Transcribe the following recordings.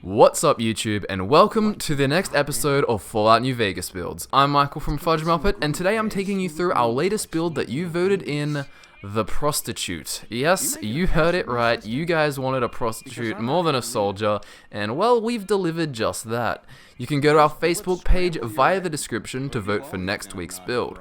What's up YouTube, and welcome to the next episode of Fallout New Vegas builds. I'm Michael from FudgeMuppet, and today I'm taking you through our latest build that you voted in, the Prostitute. Yes, you heard it right, you guys wanted a prostitute more than a soldier, and well, we've delivered just that. You can go to our Facebook page via the description to vote for next week's build.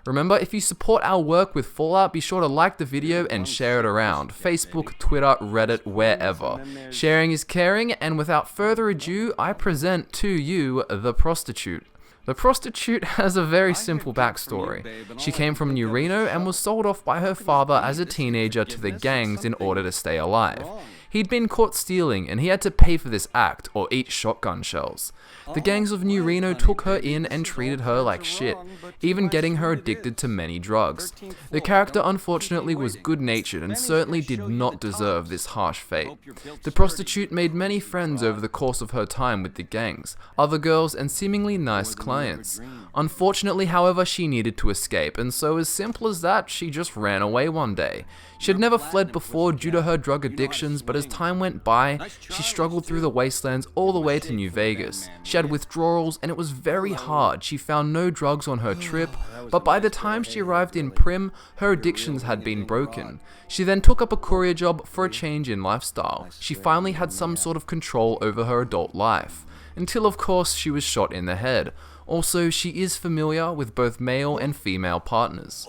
Remember, if you support our work with Fallout, be sure to like the video and share it around. Facebook, Twitter, Reddit, wherever. Sharing is caring, and without further ado, I present to you the Prostitute. The Prostitute has a very simple backstory. She came from New Reno and was sold off by her father as a teenager to the gangs in order to stay alive. He'd been caught stealing, and he had to pay for this act, or eat shotgun shells. The gangs of New Reno took her in and treated her like shit, even getting her addicted to many drugs. The character unfortunately was good-natured and certainly did not deserve this harsh fate. The Prostitute made many friends over the course of her time with the gangs, other girls and seemingly nice clients. Unfortunately, however, she needed to escape, and so as simple as that, she just ran away one day. She had never fled before due to her drug addictions, but as time went by, she struggled through the wastelands all the way to New Vegas. She had withdrawals, and it was very hard. She found no drugs on her trip, but by the time she arrived in Prim, her addictions had been broken. She then took up a courier job for a change in lifestyle. She finally had some sort of control over her adult life. Until, of course, she was shot in the head. Also, she is familiar with both male and female partners.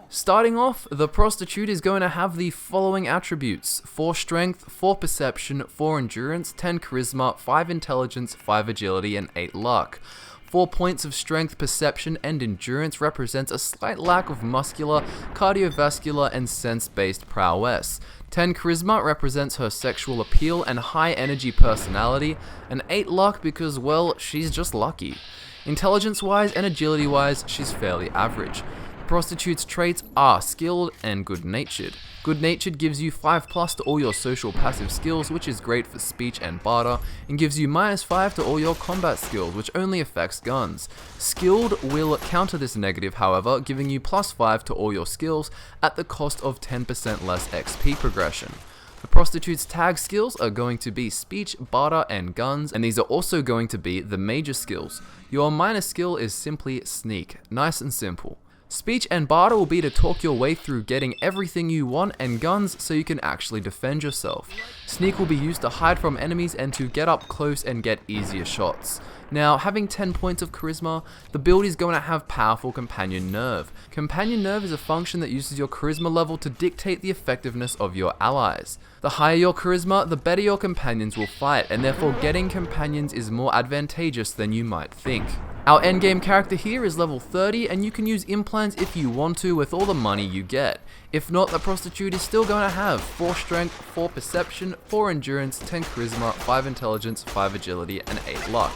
Starting off, the Prostitute is going to have the following attributes: 4 strength, 4 perception, 4 endurance, 10 charisma, 5 intelligence, 5 agility, and 8 luck. 4 points of strength, perception, and endurance represents a slight lack of muscular, cardiovascular, and sense-based prowess. 10 charisma represents her sexual appeal and high energy personality, and 8 luck because, well, she's just lucky. Intelligence-wise and agility-wise, she's fairly average. Prostitute's traits are skilled and good-natured. Good-natured gives you 5+ to all your social passive skills, which is great for speech and barter, and gives you -5 to all your combat skills, which only affects guns. Skilled will counter this negative, however, giving you +5 to all your skills at the cost of 10% less XP progression. The Prostitute's tag skills are going to be speech, barter, and guns, and these are also going to be the major skills. Your minor skill is simply sneak, nice and simple. Speech and barter will be to talk your way through getting everything you want, and guns so you can actually defend yourself. Sneak will be used to hide from enemies and to get up close and get easier shots. Now, having 10 points of charisma, the build is going to have powerful companion nerve. Companion nerve is a function that uses your charisma level to dictate the effectiveness of your allies. The higher your charisma, the better your companions will fight, and therefore getting companions is more advantageous than you might think. Our endgame character here is level 30, and you can use implants if you want to with all the money you get. If not, the Prostitute is still going to have 4 strength, 4 perception, 4 endurance, 10 charisma, 5 intelligence, 5 agility, and 8 luck.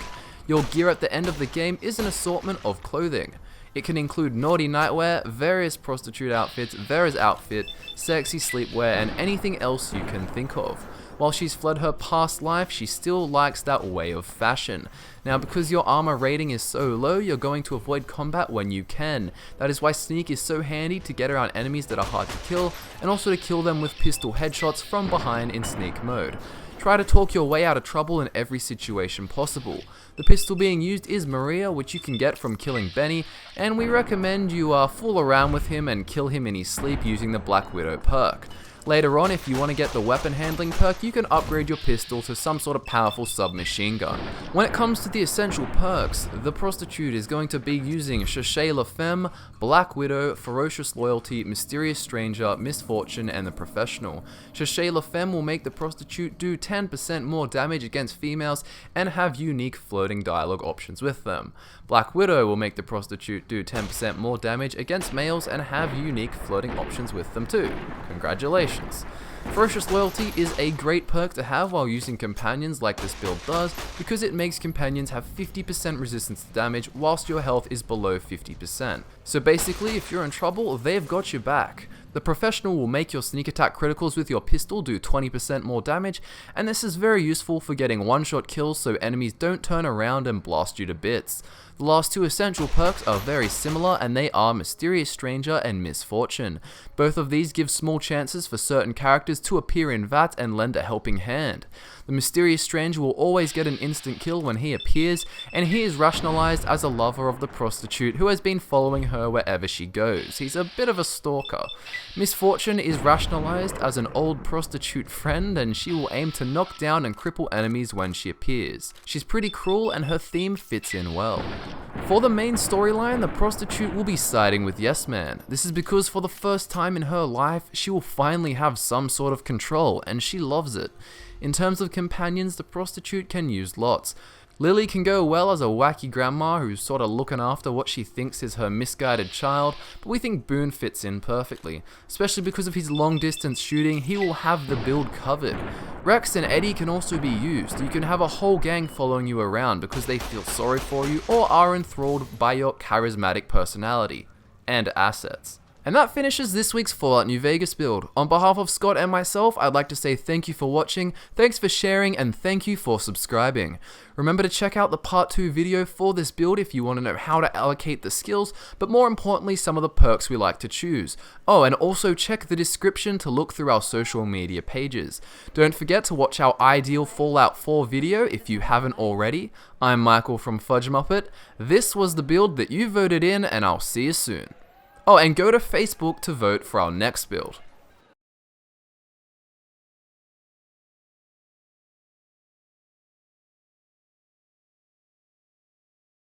Your gear at the end of the game is an assortment of clothing. It can include naughty nightwear, various prostitute outfits, Vera's outfit, sexy sleepwear, and anything else you can think of. While she's fled her past life, she still likes that way of fashion. Now, because your armor rating is so low, you're going to avoid combat when you can. That is why sneak is so handy to get around enemies that are hard to kill, and also to kill them with pistol headshots from behind in sneak mode. Try to talk your way out of trouble in every situation possible. The pistol being used is Maria, which you can get from killing Benny, and we recommend you fool around with him and kill him in his sleep using the Black Widow perk. Later on, if you want to get the weapon handling perk, you can upgrade your pistol to some sort of powerful submachine gun. When it comes to the essential perks, the Prostitute is going to be using Cherchez La Femme, Black Widow, Ferocious Loyalty, Mysterious Stranger, Misfortune, and the Professional. Cherchez La Femme will make the Prostitute do 10% more damage against females and have unique floating dialogue options with them. Black Widow will make the Prostitute do 10% more damage against males and have unique floating options with them too. Congratulations. Ferocious Loyalty is a great perk to have while using companions like this build does, because it makes companions have 50% resistance to damage whilst your health is below 50%. So basically, if you're in trouble, they've got your back. The Professional will make your sneak attack criticals with your pistol do 20% more damage, and this is very useful for getting one-shot kills so enemies don't turn around and blast you to bits. The last 2 essential perks are very similar, and they are Mysterious Stranger and Misfortune. Both of these give small chances for certain characters to appear in VAT and lend a helping hand. The mysterious stranger will always get an instant kill when he appears, and he is rationalized as a lover of the prostitute who has been following her wherever she goes. He's a bit of a stalker. Misfortune is rationalized as an old prostitute friend, and she will aim to knock down and cripple enemies when she appears. She's pretty cruel, and her theme fits in well. For the main storyline, the prostitute will be siding with Yes Man. This is because for the first time in her life, she will finally have some sort of control, and she loves it. In terms of companions, the prostitute can use lots. Lily can go well as a wacky grandma who's sort of looking after what she thinks is her misguided child, but we think Boone fits in perfectly. Especially because of his long distance shooting, he will have the build covered. Rex and Eddie can also be used. You can have a whole gang following you around because they feel sorry for you or are enthralled by your charismatic personality and assets. And that finishes this week's Fallout New Vegas build. On behalf of Scott and myself, I'd like to say thank you for watching, thanks for sharing, and thank you for subscribing. Remember to check out the part 2 video for this build if you want to know how to allocate the skills, but more importantly, some of the perks we like to choose. Oh, and also check the description to look through our social media pages. Don't forget to watch our ideal Fallout 4 video if you haven't already. I'm Michael from FudgeMuppet. This was the build that you voted in, and I'll see you soon. Oh, and go to Facebook to vote for our next build.